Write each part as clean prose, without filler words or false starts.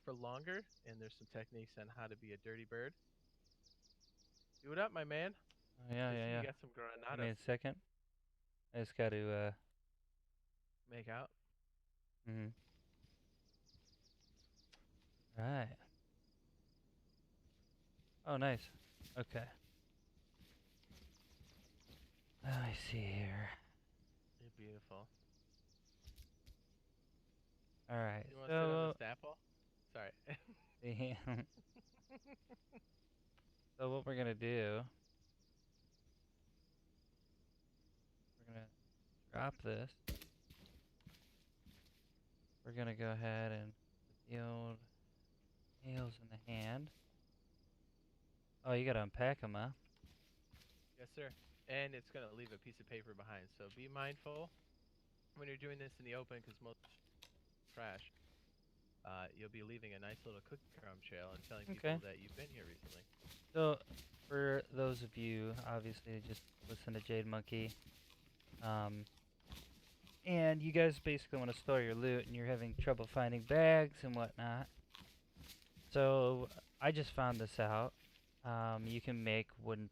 for longer, and there's some techniques on how to be a dirty bird. Do it up, my man. Oh, yeah, I yeah, see you yeah. got some Give me granadas. a second. I just got to, Make out. mm-hmm. Right. Oh, nice. Okay. Let me see here. You're beautiful. Alright, You want to sit on the so, apple? Sorry. the, so what we're gonna do, we're gonna drop this. We're gonna go ahead and put the old nails in the hand. Oh, you gotta unpack them, huh? Yes, sir. And it's going to leave a piece of paper behind. So be mindful when you're doing this in the open because most trash. You'll be leaving a nice little cookie crumb trail and telling Okay. people that you've been here recently. So, for those of you, obviously, that just listen to Jade Monkey, and you guys basically want to store your loot and you're having trouble finding bags and whatnot. So, I just found this out. You can make wooden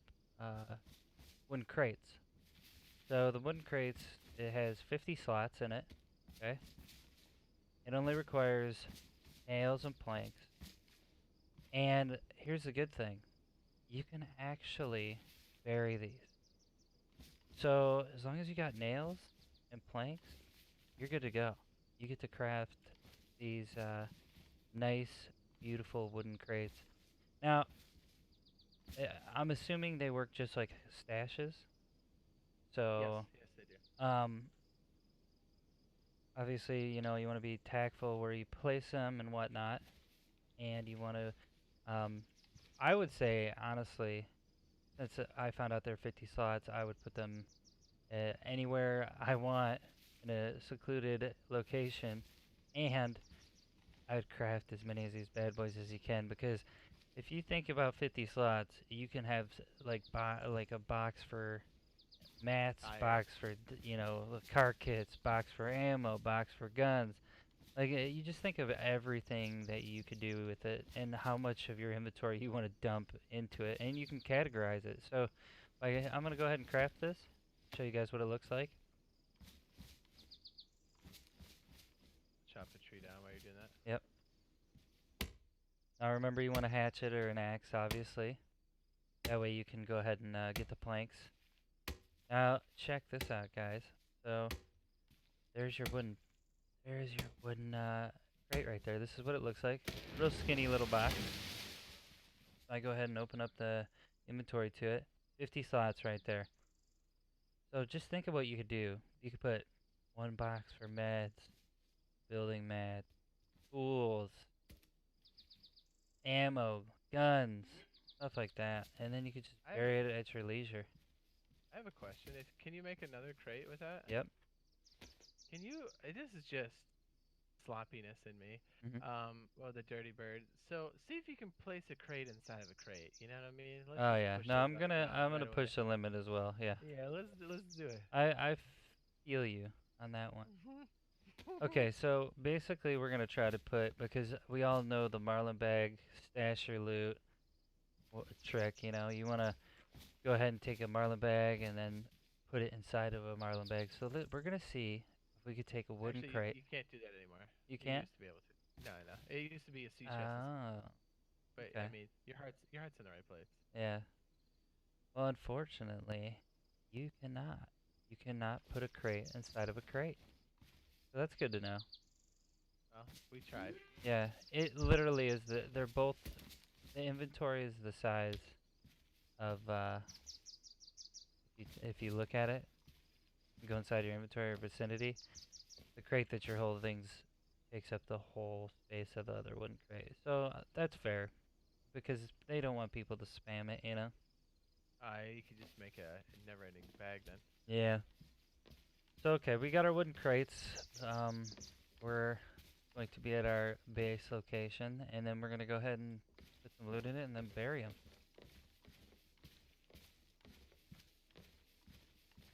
crates. So, the wooden crates, it has 50 slots in it, okay? It only requires nails and planks. And here's the good thing. You can actually bury these. So as long as you got nails and planks, you're good to go. You get to craft these nice, beautiful wooden crates. Now, I'm assuming they work just like stashes. Yes, So, yes, they do. um, obviously, you know, you want to be tactful where you place them and whatnot. And you want to, I would say, honestly, since I found out there are 50 slots, I would put them anywhere I want in a secluded location, and I would craft as many of these bad boys as you can because if you think about 50 slots, you can have like a box for mats, Tires. box for car kits, box for ammo, box for guns. Like you just think of everything that you could do with it and how much of your inventory you want to dump into it, and you can categorize it. So, like, I'm gonna go ahead and craft this. Show you guys what it looks like. Chop a tree down while you're doing that. Yep. Now remember, you want a hatchet or an axe, obviously. That way you can go ahead and get the planks. Now check this out, guys. So there's your wooden crate right there. This is what it looks like. Real skinny little box. I go ahead and open up the inventory to it. 50 slots right there. So just think of what you could do. You could put one box for meds, building mats, tools, ammo, guns, stuff like that. And then you could just I have, bury it at your leisure. I have a question. Can you make another crate with that? Yep. Can you? This is just sloppiness in me. Hmm. Well, the dirty bird. So see if you can place a crate inside of a crate. You know what I mean? Let's Oh just yeah. push No, the I'm limit gonna now, I'm right gonna away. push the limit as well. Yeah. Yeah, let's do it. I feel you on that one. Okay, so basically we're gonna try to put, because we all know the Marlin bag stash your loot trick. You know, you wanna go ahead and take a Marlin bag and then put it inside of a Marlin bag. So we're gonna see if we could take a wooden Actually, crate. you can't do that anymore. You You can't? used to be able to. No, no. It used to be a sea chest, Oh, but I okay. mean, your heart's in the right place. Yeah. Well, unfortunately, you cannot. You cannot put a crate inside of a crate. So that's good to know. Well, we tried. Yeah, it literally is they're both, the inventory is the size of, if you look at it, you go inside your inventory or vicinity, the crate that you're holding takes up the whole space of the other wooden crate. So that's fair, because they don't want people to spam it, you know? You could just make a never-ending bag then. Yeah. So okay, we got our wooden crates. We're going to be at our base location, and then we're gonna go ahead and put some loot in it and then bury them.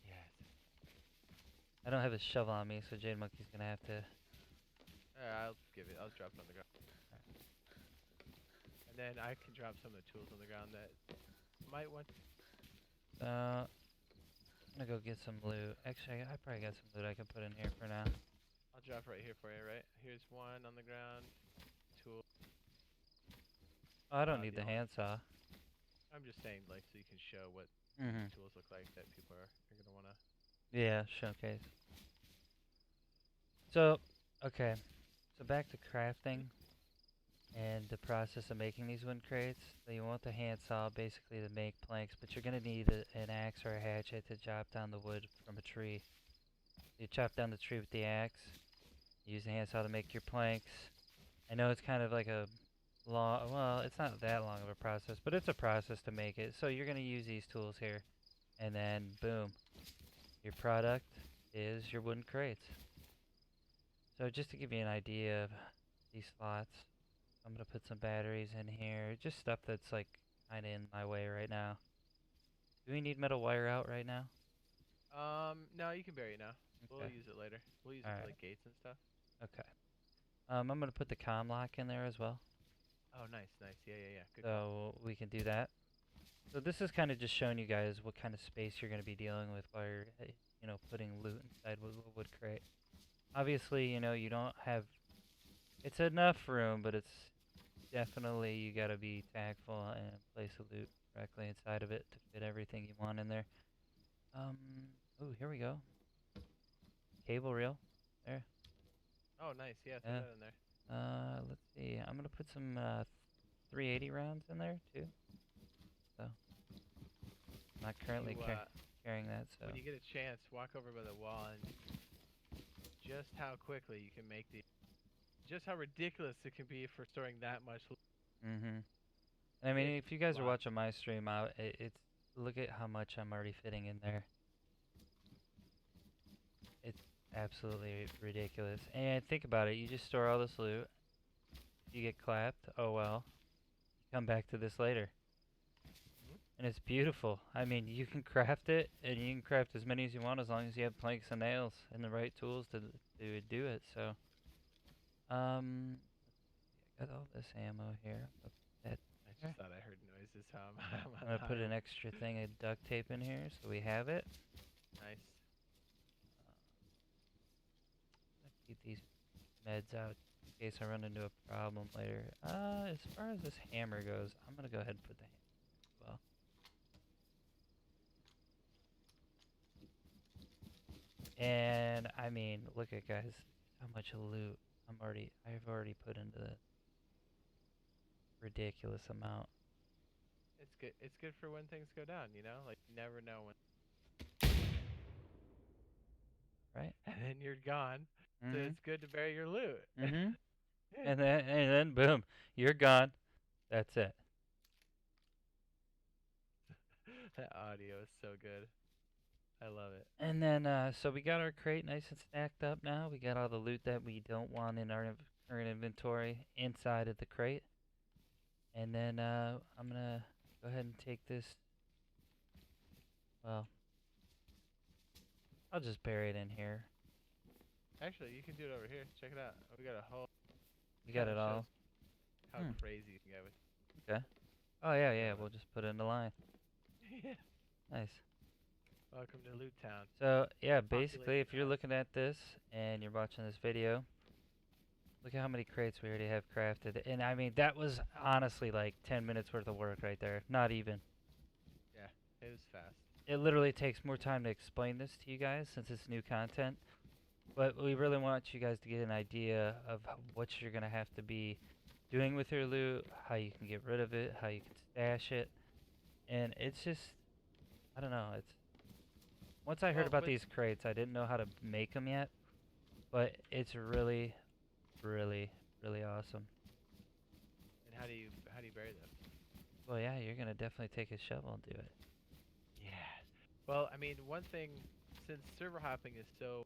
Yes. I don't have a shovel on me, so Jade Monkey's gonna have to. I'll give it. I'll drop it on the ground. And then I can drop some of the tools on the ground that might want. I'm gonna go get some loot. Actually, I probably got some loot I can put in here for now. I'll drop right here for you, right? Here's one on the ground. Tool. Oh, I don't need The the only- handsaw. I'm just saying, like, so you can show what Mm-hmm. tools look like that people are gonna wanna. Yeah, showcase. So, okay. So back to crafting and the process of making these wind crates. So you want the handsaw basically to make planks, but you're gonna need an axe or a hatchet to chop down the wood from a tree. You chop down the tree with the axe. Use the handsaw to make your planks. I know it's kind of like a long, well, it's not that long of a process, but it's a process to make it. So you're gonna use these tools here, and then boom, your product is your wooden crates. So just to give you an idea of these slots, I'm gonna put some batteries in here, just stuff that's like kinda in my way right now. Do we need metal wire out right now? No, you can bury it now. We'll Okay. use it later. We'll use it for Alright. like gates and stuff. Okay. I'm gonna put the comm lock in there as well, Oh, nice, nice. Yeah, yeah, yeah. Good call. so we can do that. So this is kind of just showing you guys what kind of space you're gonna be dealing with while you're, putting loot inside a wood crate. Obviously, you don't have. It's enough room, but it's definitely you gotta be tactful and place the loot correctly inside of it to fit everything you want in there. Oh, here we go. Cable reel. There. Oh, nice. Yeah, throw Yeah. that in there. Let's see. I'm gonna put some 380 rounds in there too. So I'm not currently You, carrying that. So when you get a chance, walk over by the wall and just how quickly you can make just how ridiculous it can be for storing that much. mm-hmm. I mean, It's if you guys are wild. watching my stream, it's look at how much I'm already fitting in there. It's absolutely ridiculous. And think about it. You just store all this loot. You get clapped. Oh well. You come back to this later. Mhm. And it's beautiful. I mean, you can craft it, and you can craft as many as you want as long as you have planks and nails and the right tools to do it. So, I got all this ammo here. I'll put that I there. just thought I heard noises. I'm gonna put an extra thing of duct tape in here so we have it. Nice. Keep these meds out in case I run into a problem later. As far as this hammer goes, I'm gonna go ahead and put the hammer as well. And I mean, look at guys, how much loot I've already put into the ridiculous amount. It's good. It's good for when things go down. You know, like you never know when. Right? And then you're gone. So Mhm. it's good to bury your loot. Mhm. And then boom, you're gone. That's it. That audio is so good. I love it. And then so we got our crate nice and stacked up now. We got all the loot that we don't want in our current inventory inside of the crate. And then I'm gonna go ahead and take this. Well, I'll just bury it in here. Actually, you can do it over here. Check it out. We got a whole. We got kinda it all. shows how crazy you can get with. Okay. Oh yeah, yeah. So, We'll just put it in the line. yeah. Nice. Welcome to Loot Town. So yeah, basically, Populated if you're town. looking at this and you're watching this video, look at how many crates we already have crafted. And I mean, that was honestly like 10 minutes worth of work right there. Not even. Yeah, it was fast. It literally takes more time to explain this to you guys since it's new content. But we really want you guys to get an idea of what you're going to have to be doing with your loot, how you can get rid of it, how you can stash it. And it's just, I don't know, it's once I heard Well, about with these crates, I didn't know how to make them yet, but it's really, really, really awesome. and how do you bury them? Well, yeah, you're going to definitely take a shovel and do it. Yeah. Well, I mean, one thing, since server hopping is so,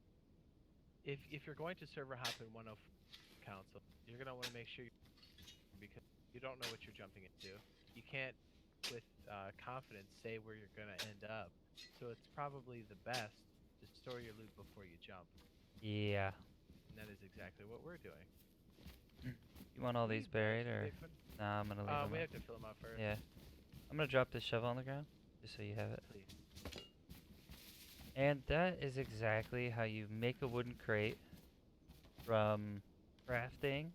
if you're going to server hop in 104 console, you're gonna want to make sure because you don't know what you're jumping into. You can't, with confidence, say where you're gonna end up. So it's probably the best to store your loot before you jump, Yeah. and that is exactly what we're doing. You want all these Sweet, buried, should or they put- nah? I'm gonna leave them we up. have to fill them out first. Yeah, I'm gonna drop this shovel on the ground just so you have it. Please. And that is exactly how you make a wooden crate from crafting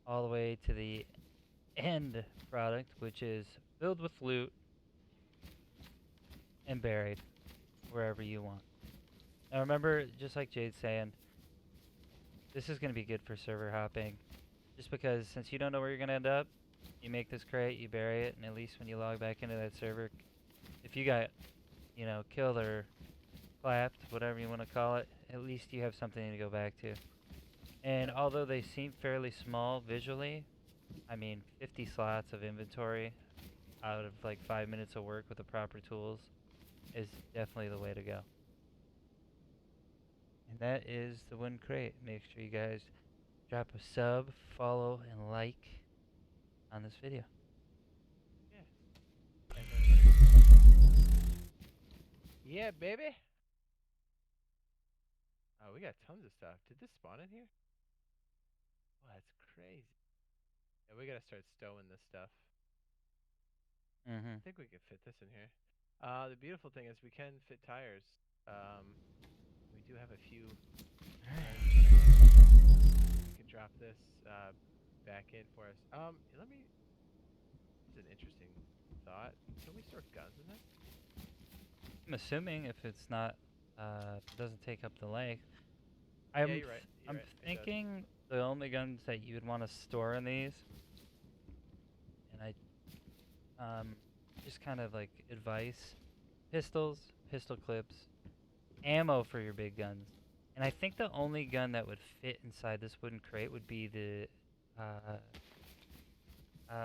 all the way to the end product, which is filled with loot and buried wherever you want. Now remember, just like Jade's saying, this is going to be good for server hopping. Just because since you don't know where you're going to end up, you make this crate, you bury it, and at least when you log back into that server, if you got, killed or clapped, whatever you want to call it, at least you have something to go back to. And although they seem fairly small visually, I mean, 50 slots of inventory out of like 5 minutes of work with the proper tools is definitely the way to go. And that is the wooden crate. Make sure you guys drop a sub, follow, and like on this video. Yeah. Yeah, baby. Oh, we got tons of stuff. Did this spawn in here? Oh, that's crazy. Yeah, we gotta start stowing this stuff. I think we could fit this in here. The beautiful thing is we can fit tires. We do have a few. We can drop this back in for us. Let me. This is an interesting thought. Can we store guns in this? I'm assuming if it's not, if it doesn't take up the length. Yeah, you're right. I'm thinking the only guns that you would want to store in these, and just kind of like advice: pistols, pistol clips, ammo for your big guns. And I think the only gun that would fit inside this wooden crate would be the,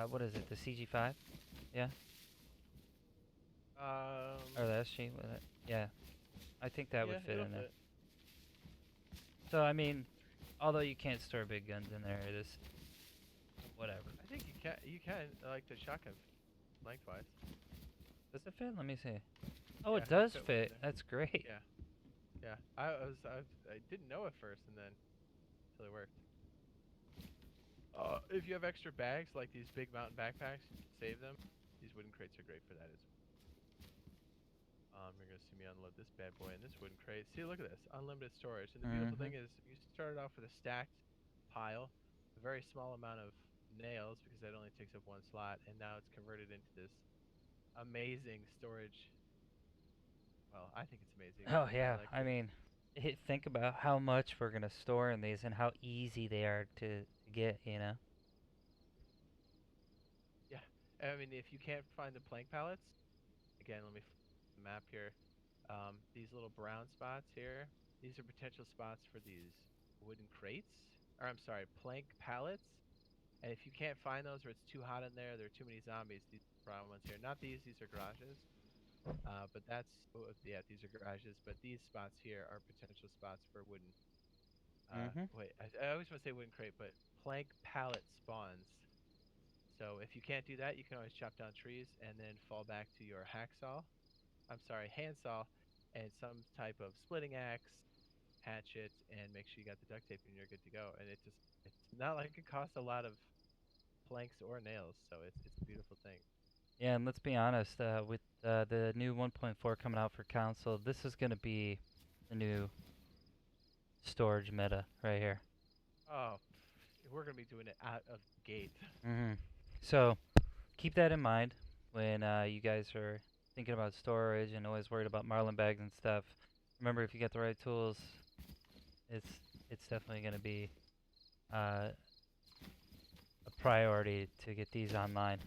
what is it, the CG5? Yeah? Or the SG with it? Yeah. I think that would fit in there. So, I mean, although you can't store big guns in there, whatever. I think you can, like the shotgun lengthwise. Does it fit? Let me see. Oh, Yeah, it does fit fit. That's great. Yeah. Yeah. I didn't know at first, and then until it worked. If you have extra bags like these big mountain backpacks, save them. These wooden crates are great for that as well. You're gonna see me unload this bad boy in this wooden crate. See, look at this, unlimited storage. And the beautiful thing is, you started off with a stacked pile, a very small amount of nails because that only takes up one slot, and now it's converted into this amazing storage. Well, I think it's amazing. Oh, yeah. like I mean, think about how much we're going to store in these and how easy they are to get. Yeah. I mean, if you can't find the plank pallets, again, let me the map here. These little brown spots here, these are potential spots for these wooden crates, or I'm sorry, plank pallets. And if you can't find those, or it's too hot in there, there are too many zombies. These brown ones here, not these are garages. But yeah, these are garages. But these spots here are potential spots for wooden. Wait, I always want to say wooden crate, but plank pallet spawns. So if you can't do that, you can always chop down trees and then fall back to your hacksaw. I'm sorry, handsaw, and some type of splitting axe, hatchet, and make sure you got the duct tape and you're good to go. And it's not like it costs a lot of planks or nails, so it's a beautiful thing. Yeah, and let's be honest, with the new 1.4 coming out for console, this is going to be the new storage meta right here. Oh, we're gonna be doing it out of the gate. So keep that in mind when you guys are thinking about storage and always worried about Marlin bags and stuff. Remember, if you get the right tools, it's definitely going to be a priority to get these online.